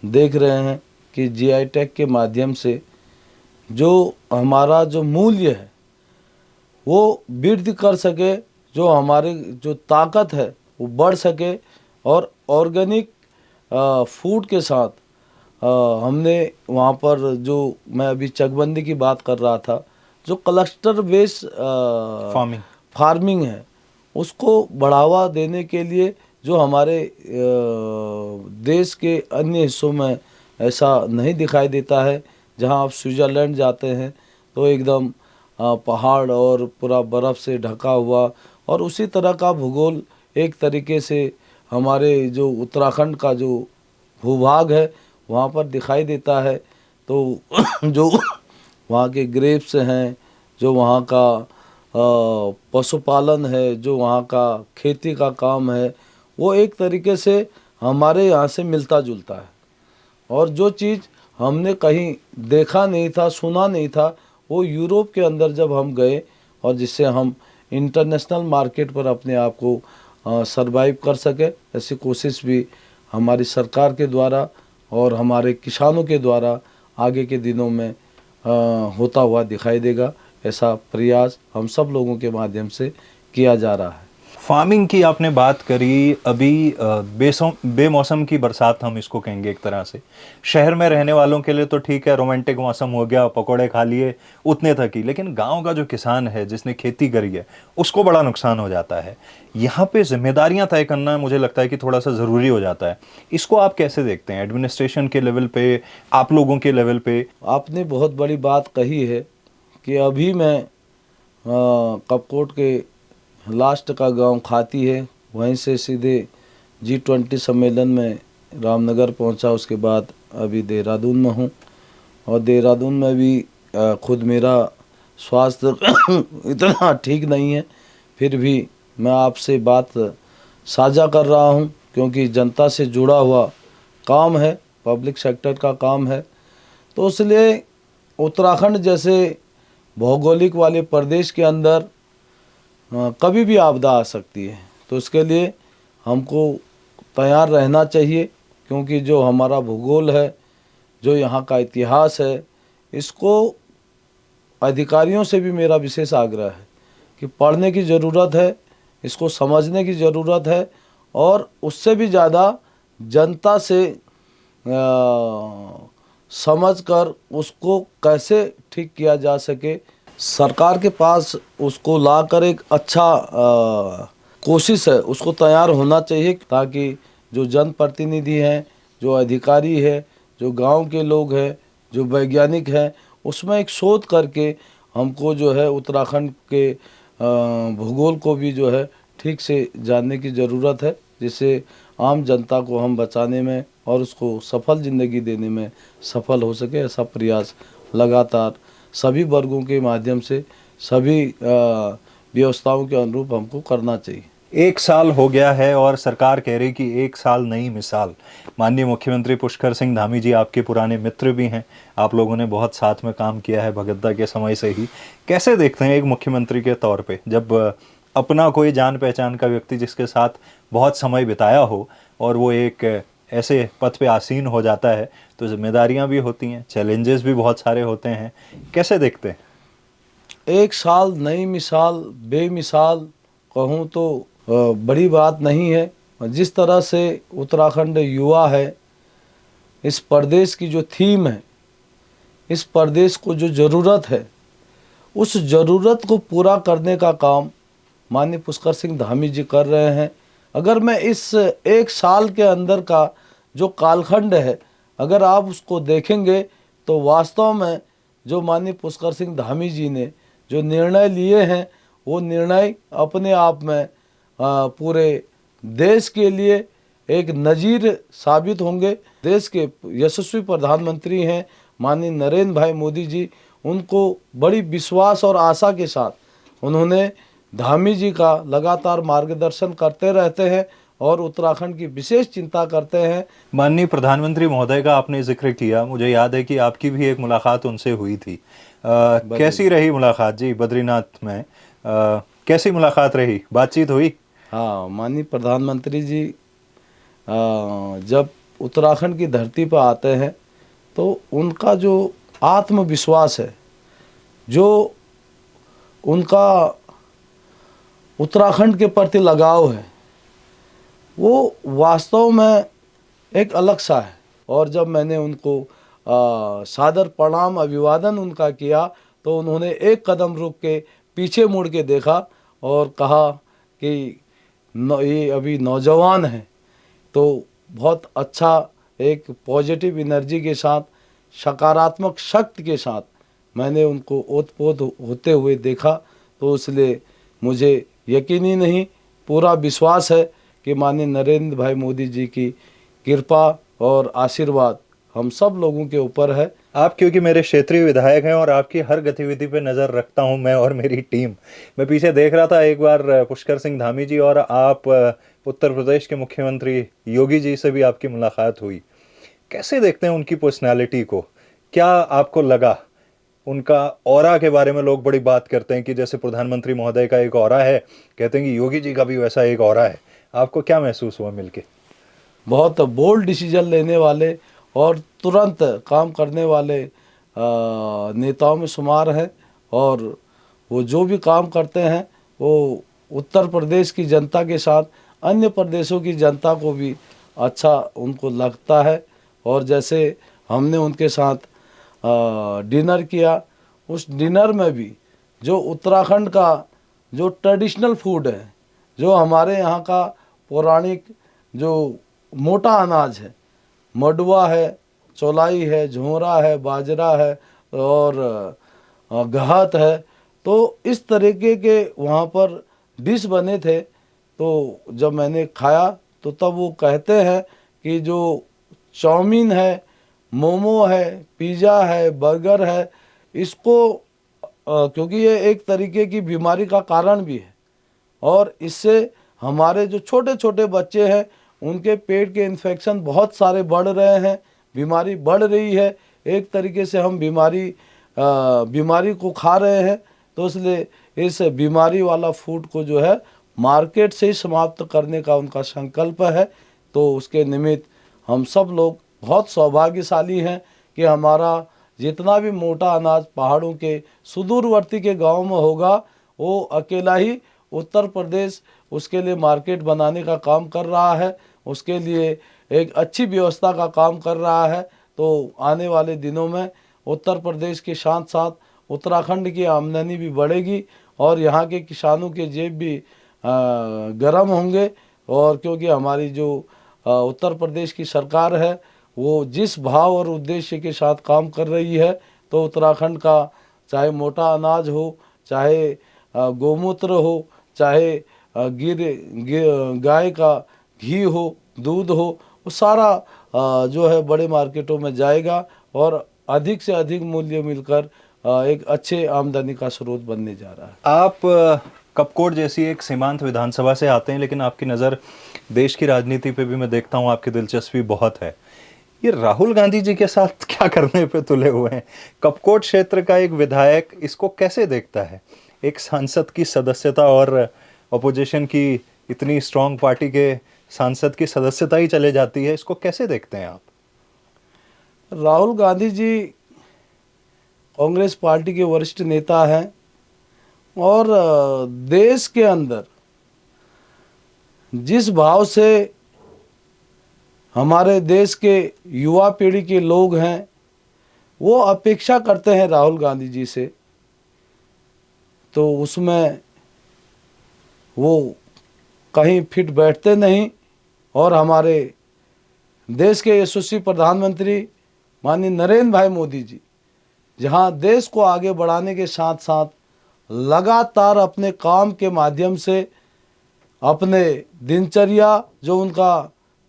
देख रहे हैं कि जीआई टैग के माध्यम से जो हमारा जो मूल्य है वो वृद्धि कर सके, जो हमारी जो ताकत है वो बढ़ सके, और ऑर्गेनिक फूड के साथ हमने वहाँ पर जो मैं अभी चकबंदी की बात कर रहा था, जो क्लस्टर बेस्ड फार्मिंग है उसको बढ़ावा देने के लिए, जो हमारे देश के अन्य हिस्सों में ऐसा नहीं दिखाई देता है। जहाँ आप स्विट्ज़रलैंड जाते हैं तो एकदम पहाड़ और पूरा बर्फ़ से ढका हुआ, और उसी तरह का भूगोल एक तरीके से हमारे जो उत्तराखंड का जो भूभाग है वहाँ पर दिखाई देता है। तो जो वहाँ के ग्रेप्स हैं, जो वहाँ का पशुपालन है, जो वहाँ का खेती का काम है, वो एक तरीके से हमारे यहाँ से मिलता जुलता है। और जो चीज़ हमने कहीं देखा नहीं था, सुना नहीं था, वो यूरोप के अंदर जब हम गए, और जिससे हम इंटरनेशनल मार्केट पर अपने आप को सरवाइव कर सके, ऐसी कोशिश भी हमारी सरकार के द्वारा और हमारे किसानों के द्वारा आगे के दिनों में होता हुआ दिखाई देगा। ऐसा प्रयास हम सब लोगों के माध्यम से किया जा रहा है। फार्मिंग की आपने बात करी, अभी बेमौसम की बरसात हम इसको कहेंगे एक तरह से। शहर में रहने वालों के लिए तो ठीक है, रोमांटिक मौसम हो गया, पकोड़े खा लिए, उतने तक ही। लेकिन गांव का जो किसान है जिसने खेती करी है उसको बड़ा नुकसान हो जाता है। यहाँ पे जिम्मेदारियां तय करना मुझे लगता है कि थोड़ा सा ज़रूरी हो जाता है। इसको आप कैसे देखते हैं, एडमिनिस्ट्रेशन के लेवल पे, आप लोगों के लेवल पे? आपने बहुत बड़ी बात कही है कि अभी मैं कपकोट के लास्ट का गांव खाती है, वहीं से सीधे G20 सम्मेलन में रामनगर पहुंचा। उसके बाद अभी देहरादून में हूं, और देहरादून में भी खुद मेरा स्वास्थ्य इतना ठीक नहीं है, फिर भी मैं आपसे बात साझा कर रहा हूं, क्योंकि जनता से जुड़ा हुआ काम है, पब्लिक सेक्टर का काम है। तो इसलिए उत्तराखंड जैसे भौगोलिक वाले प्रदेश के अंदर कभी भी आपदा आ सकती है। तो इसके लिए हमको तैयार रहना चाहिए, क्योंकि जो हमारा भूगोल है, जो यहाँ का इतिहास है, इसको अधिकारियों से भी मेरा विशेष आग्रह है कि पढ़ने की ज़रूरत है, इसको समझने की ज़रूरत है, और उससे भी ज़्यादा जनता से समझकर उसको कैसे ठीक किया जा सके, सरकार के पास उसको लाकर एक अच्छा कोशिश है उसको तैयार होना चाहिए, ताकि जो जनप्रतिनिधि हैं, जो अधिकारी है, जो गांव के लोग हैं, जो वैज्ञानिक हैं, उसमें एक शोध करके हमको जो है उत्तराखंड के भूगोल को भी जो है ठीक से जानने की ज़रूरत है, जिससे आम जनता को हम बचाने में और उसको सफल ज़िंदगी देने में सफल हो सके। ऐसा प्रयास लगातार सभी वर्गों के माध्यम से, सभी व्यवस्थाओं के अनुरूप हमको करना चाहिए। 1 साल हो गया है और सरकार कह रही कि 1 साल नई मिसाल। माननीय मुख्यमंत्री पुष्कर सिंह धामी जी आपके पुराने मित्र भी हैं, आप लोगों ने बहुत साथ में काम किया है भगतदा के समय से ही। कैसे देखते हैं एक मुख्यमंत्री के तौर पे, जब अपना कोई जान पहचान का व्यक्ति जिसके साथ बहुत समय बिताया हो और वो एक ऐसे पद पे आसीन हो जाता है तो जिम्मेदारियां भी होती हैं, चैलेंजेस भी बहुत सारे होते हैं। कैसे देखते हैं? एक साल नई मिसाल बेमिसाल कहूँ तो बड़ी बात नहीं है। जिस तरह से उत्तराखंड युवा है, इस प्रदेश की जो थीम है, इस प्रदेश को जो ज़रूरत है, उस ज़रूरत को पूरा करने का काम माननीय पुष्कर सिंह धामी जी कर रहे हैं। अगर मैं इस एक साल के अंदर का जो कालखंड है, अगर आप उसको देखेंगे तो वास्तव में जो माननीय पुष्कर सिंह धामी जी ने जो निर्णय लिए हैं, वो निर्णय अपने आप में पूरे देश के लिए एक नज़ीर साबित होंगे। देश के यशस्वी प्रधानमंत्री हैं माननीय नरेंद्र भाई मोदी जी, उनको बड़ी विश्वास और आशा के साथ उन्होंने धामी जी का लगातार मार्गदर्शन करते रहते हैं और उत्तराखंड की विशेष चिंता करते हैं। माननीय प्रधानमंत्री महोदय का आपने जिक्र किया, मुझे याद है कि आपकी भी एक मुलाकात उनसे हुई थी। कैसी रही मुलाकात जी बद्रीनाथ में? कैसी मुलाकात रही, बातचीत हुई? हाँ, माननीय प्रधानमंत्री जी जब उत्तराखंड की धरती पर आते हैं तो उनका जो आत्मविश्वास है, जो उनका उत्तराखंड के प्रति लगाव है, वो वास्तव में एक अलग सा है। और जब मैंने उनको सादर प्रणाम अभिवादन उनका किया तो उन्होंने एक कदम रुक के पीछे मुड़ के देखा और कहा कि ये अभी नौजवान हैं, तो बहुत अच्छा एक पॉजिटिव एनर्जी के साथ, सकारात्मक शक्ति के साथ मैंने उनको ओतप्रोत होते हुए देखा। तो इसलिए मुझे यकीन ही नहीं, पूरा विश्वास है कि माननीय नरेंद्र भाई मोदी जी की कृपा और आशीर्वाद हम सब लोगों के ऊपर है। आप क्योंकि मेरे क्षेत्रीय विधायक हैं और आपकी हर गतिविधि पे नज़र रखता हूं मैं और मेरी टीम। मैं पीछे देख रहा था, एक बार पुष्कर सिंह धामी जी और आप उत्तर प्रदेश के मुख्यमंत्री योगी जी से भी आपकी मुलाकात हुई। कैसे देखते हैं उनकी पर्सनालिटी को? क्या आपको लगा? उनका ऑरा के बारे में लोग बड़ी बात करते हैं कि जैसे प्रधानमंत्री महोदय का एक ऑरा है, कहते हैं कि योगी जी का भी वैसा एक ऑरा है। आपको क्या महसूस हुआ मिलके? बहुत बोल्ड डिसीजन लेने वाले और तुरंत काम करने वाले नेताओं में शुमार है। और वो जो भी काम करते हैं वो उत्तर प्रदेश की जनता के साथ अन्य प्रदेशों की जनता को भी अच्छा उनको लगता है। और जैसे हमने उनके साथ डिनर किया, उस डिनर में भी जो उत्तराखंड का जो ट्रेडिशनल फूड है, जो हमारे यहाँ का पौराणिक जो मोटा अनाज है, मडुआ है, चौलाई है, झोरा है, बाजरा है और गहत है, तो इस तरीके के वहाँ पर डिश बने थे। तो जब मैंने खाया तो तब वो कहते हैं कि जो चाउमीन है, मोमो है, पिज़्ज़ा है, बर्गर है, इसको क्योंकि ये एक तरीके की बीमारी का कारण भी है और इससे हमारे जो छोटे छोटे बच्चे हैं उनके पेट के इन्फेक्शन बहुत सारे बढ़ रहे हैं, बीमारी बढ़ रही है। एक तरीके से हम बीमारी को खा रहे हैं। तो इसलिए इस बीमारी वाला फूड को जो है मार्केट से ही समाप्त करने का उनका संकल्प है। तो उसके निमित्त हम सब लोग बहुत सौभाग्यशाली हैं कि हमारा जितना भी मोटा अनाज पहाड़ों के सुदूरवर्ती के गांव में होगा, वो अकेला ही उत्तर प्रदेश उसके लिए मार्केट बनाने का काम कर रहा है, उसके लिए एक अच्छी व्यवस्था का काम कर रहा है। तो आने वाले दिनों में उत्तर प्रदेश के साथ साथ उत्तराखंड की आमदनी भी बढ़ेगी और यहाँ के किसानों के जेब भी गर्म होंगे। और क्योंकि हमारी जो उत्तर प्रदेश की सरकार है वो जिस भाव और उद्देश्य के साथ काम कर रही है, तो उत्तराखंड का चाहे मोटा अनाज हो, चाहे गौमूत्र हो, चाहे गाय का घी हो, दूध हो, वो सारा जो है बड़े मार्केटों में जाएगा और अधिक से अधिक मूल्य मिलकर एक अच्छे आमदनी का स्रोत बनने जा रहा है। आप कपकोट जैसी एक सीमांत विधानसभा से आते हैं, लेकिन आपकी नज़र देश की राजनीति पे भी मैं देखता हूँ आपकी दिलचस्पी बहुत है। ये राहुल गांधी जी के साथ क्या करने पे तुले हुए हैं? कपकोट क्षेत्र का एक विधायक इसको कैसे देखता है? एक सांसद की सदस्यता अपोजिशन की इतनी स्ट्रांग पार्टी के सांसद की सदस्यता ही चले जाती है, इसको कैसे देखते हैं आप? राहुल गांधी जी कांग्रेस पार्टी के वरिष्ठ नेता हैं और देश के अंदर जिस भाव से हमारे देश के युवा पीढ़ी के लोग हैं वो अपेक्षा करते हैं राहुल गांधी जी से, तो उसमें वो कहीं फिट बैठते नहीं। और हमारे देश के यशस्वी प्रधानमंत्री माननीय नरेंद्र भाई मोदी जी जहां देश को आगे बढ़ाने के साथ साथ लगातार अपने काम के माध्यम से अपने दिनचर्या जो उनका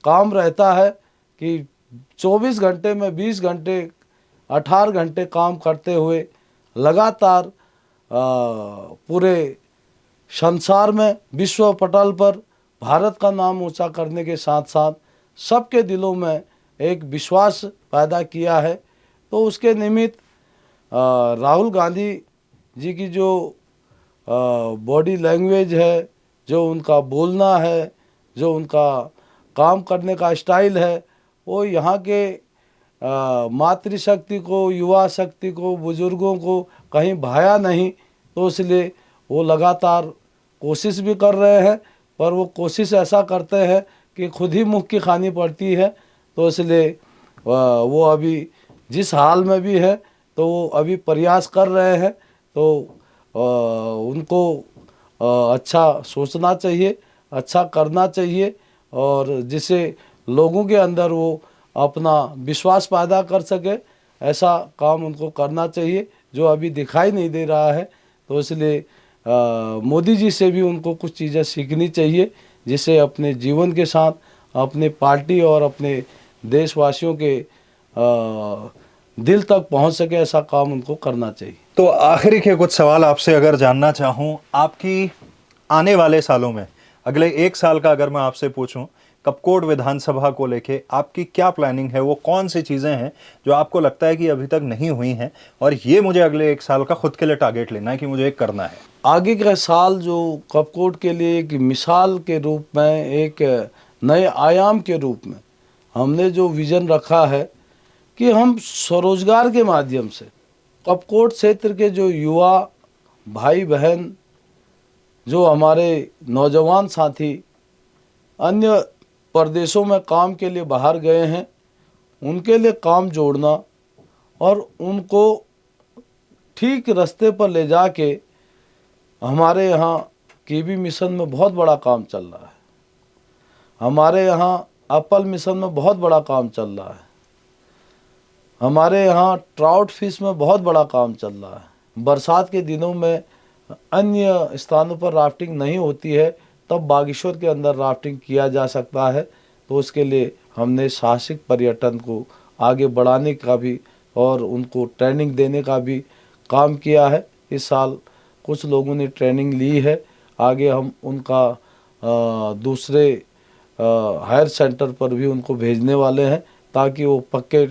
काम रहता है कि 24 घंटे में 20 घंटे 18 घंटे काम करते हुए लगातार पूरे संसार में विश्व पटल पर भारत का नाम ऊंचा करने के साथ साथ सबके दिलों में एक विश्वास पैदा किया है। तो उसके निमित्त राहुल गांधी जी की जो बॉडी लैंग्वेज है, जो उनका बोलना है, जो उनका काम करने का स्टाइल है, वो यहाँ के मातृशक्ति को, युवा शक्ति को, बुजुर्गों को कहीं भाया नहीं। तो इसलिए वो लगातार कोशिश भी कर रहे हैं, पर वो कोशिश ऐसा करते हैं कि खुद ही मुँह की खानी पड़ती है। तो इसलिए वो अभी जिस हाल में भी है तो वो अभी प्रयास कर रहे हैं। तो उनको अच्छा सोचना चाहिए, अच्छा करना चाहिए और जिससे लोगों के अंदर वो अपना विश्वास पैदा कर सके, ऐसा काम उनको करना चाहिए जो अभी दिखाई नहीं दे रहा है। तो इसलिए मोदी जी से भी उनको कुछ चीज़ें सीखनी चाहिए जिससे अपने जीवन के साथ अपने पार्टी और अपने देशवासियों के दिल तक पहुंच सके, ऐसा काम उनको करना चाहिए। तो आखिरी के कुछ सवाल आपसे अगर जानना चाहूँ, आपकी आने वाले सालों में अगले 1 साल का अगर मैं आपसे पूछूं, कपकोट विधानसभा को लेके आपकी क्या प्लानिंग है? वो कौन सी चीज़ें हैं जो आपको लगता है कि अभी तक नहीं हुई हैं और ये मुझे अगले 1 साल का खुद के लिए टारगेट लेना है कि मुझे एक करना है? आगे का साल जो कपकोट के लिए एक मिसाल के रूप में, एक नए आयाम के रूप में हमने जो विज़न रखा है कि हम स्वरोजगार के माध्यम से कपकोट क्षेत्र के जो युवा भाई बहन, जो हमारे नौजवान साथी अन्य प्रदेशों में काम के लिए बाहर गए हैं, उनके लिए काम जोड़ना और उनको ठीक रास्ते पर ले जाके, हमारे यहाँ केबी मिशन में बहुत बड़ा काम चल रहा है, हमारे यहाँ एप्पल मिशन में बहुत बड़ा काम चल रहा है, हमारे यहाँ ट्राउट फिश में बहुत बड़ा काम चल रहा है। बरसात के दिनों में अन्य स्थानों पर राफ्टिंग नहीं होती है, तब बागेश्वर के अंदर राफ्टिंग किया जा सकता है। तो उसके लिए हमने साहसिक पर्यटन को आगे बढ़ाने का भी और उनको ट्रेनिंग देने का भी काम किया है। इस साल कुछ लोगों ने ट्रेनिंग ली है, आगे हम उनका दूसरे हायर सेंटर पर भी उनको भेजने वाले हैं ताकि वो पक्के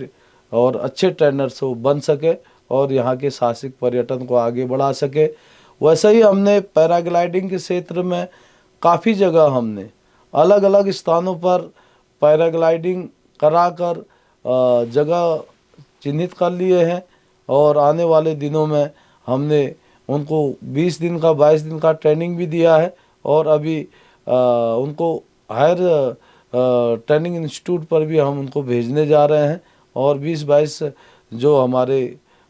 और अच्छे ट्रेनर से वो बन सके और यहाँ के साहसिक पर्यटन को आगे बढ़ा सके। वैसे ही हमने पैराग्लाइडिंग के क्षेत्र में काफ़ी जगह हमने अलग अलग स्थानों पर पैराग्लाइडिंग कराकर जगह चिन्हित कर लिए हैं और आने वाले दिनों में हमने उनको 20 दिन का 22 दिन का ट्रेनिंग भी दिया है और अभी उनको हायर ट्रेनिंग इंस्टीट्यूट पर भी हम उनको भेजने जा रहे हैं। और 20-22 जो हमारे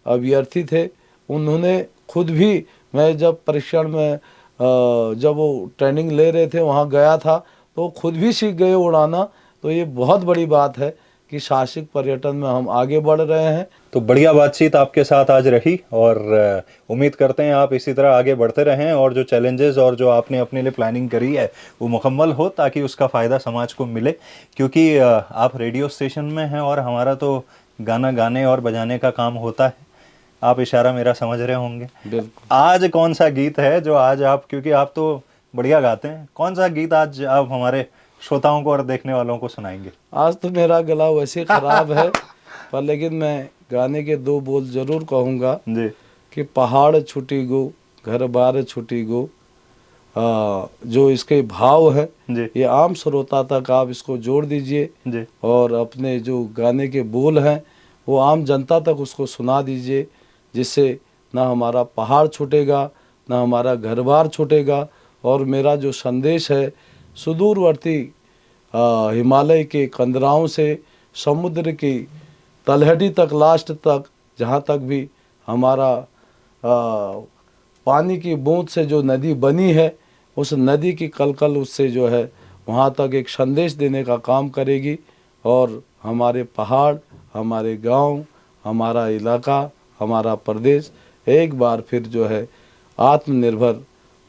अभ्यर्थी थे उन्होंने खुद भी, मैं जब परीक्षण में जब वो ट्रेनिंग ले रहे थे वहाँ गया था तो खुद भी सीख गए उड़ाना। तो ये बहुत बड़ी बात है कि साहसिक पर्यटन में हम आगे बढ़ रहे हैं। तो बढ़िया बातचीत आपके साथ आज रही और उम्मीद करते हैं आप इसी तरह आगे बढ़ते रहें और जो चैलेंजेस और जो आपने अपने लिए प्लानिंग करी है वो मुकम्मल हो ताकि उसका फ़ायदा समाज को मिले। क्योंकि आप रेडियो स्टेशन में हैं और हमारा तो गाना गाने और बजाने का काम होता है। आप इशारा मेरा समझ रहे होंगे। बिल्कुल। आज कौन सा गीत है जो आज आप, क्योंकि आप तो बढ़िया गाते हैं, कौन सा गीत आज आप हमारे श्रोताओं को और देखने वालों को सुनाएंगे? आज तो मेरा गला वैसे ख़राब है पर लेकिन मैं गाने के 2 बोल ज़रूर कहूँगा जी। कि पहाड़ छुटी गो घर बार छुटी गो, जो इसके भाव है जी ये आम श्रोता तक आप इसको जोड़ दीजिए जी और अपने जो गाने के बोल हैं वो आम जनता तक उसको सुना दीजिए, जिससे ना हमारा पहाड़ छूटेगा ना हमारा घर बार छूटेगा। और मेरा जो संदेश है सुदूरवर्ती हिमालय के कंदराओं से समुद्र की तलहटी तक, लास्ट तक, जहाँ तक भी हमारा पानी की बूंद से जो नदी बनी है उस नदी की कलकल उससे जो है वहाँ तक एक संदेश देने का काम करेगी। और हमारे पहाड़, हमारे गांव, हमारा इलाका, हमारा प्रदेश एक बार फिर जो है आत्मनिर्भर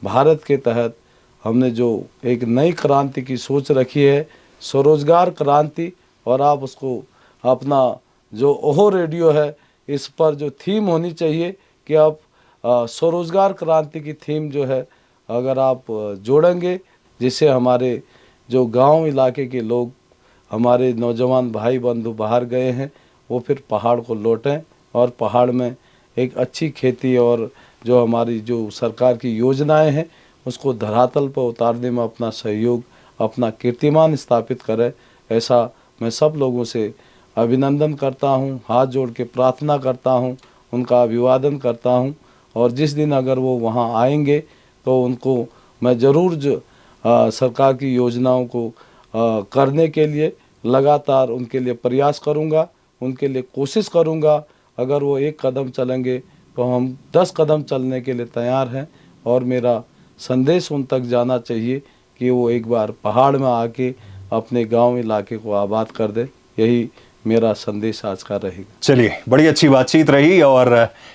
भारत के तहत हमने जो एक नई क्रांति की सोच रखी है, स्वरोजगार क्रांति। और आप उसको अपना जो ओहो रेडियो है इस पर जो थीम होनी चाहिए कि आप स्वरोजगार क्रांति की थीम जो है अगर आप जोड़ेंगे, जिससे हमारे जो गांव इलाके के लोग, हमारे नौजवान भाई बंधु बाहर गए हैं वो फिर पहाड़ को लौटें और पहाड़ में एक अच्छी खेती और जो हमारी जो सरकार की योजनाएं हैं उसको धरातल पर उतारने में अपना सहयोग, अपना कीर्तिमान स्थापित करें। ऐसा मैं सब लोगों से अभिनंदन करता हूं, हाथ जोड़ के प्रार्थना करता हूं, उनका अभिवादन करता हूं। और जिस दिन अगर वो वहां आएंगे तो उनको मैं ज़रूर सरकार की योजनाओं को करने के लिए लगातार उनके लिए प्रयास करूंगा, उनके लिए कोशिश करूंगा। अगर वो एक कदम चलेंगे तो हम 10 कदम चलने के लिए तैयार हैं। और मेरा संदेश उन तक जाना चाहिए कि वो एक बार पहाड़ में आके अपने गांव इलाके को आबाद कर दे। यही मेरा संदेश आज का रहेगा। चलिए, बड़ी अच्छी बातचीत रही और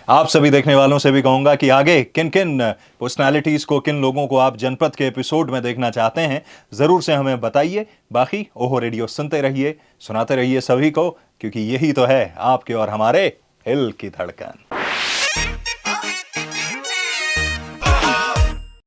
आप सभी देखने वालों से भी कहूंगा कि आगे किन किन पर्सनालिटीज़ को, किन लोगों को आप जनपद के एपिसोड में देखना चाहते हैं ज़रूर से हमें बताइए। बाकी ओहो रेडियो सुनते रहिए, सुनाते रहिए सभी को, क्योंकि यही तो है आपके और हमारे हिल की धड़कन।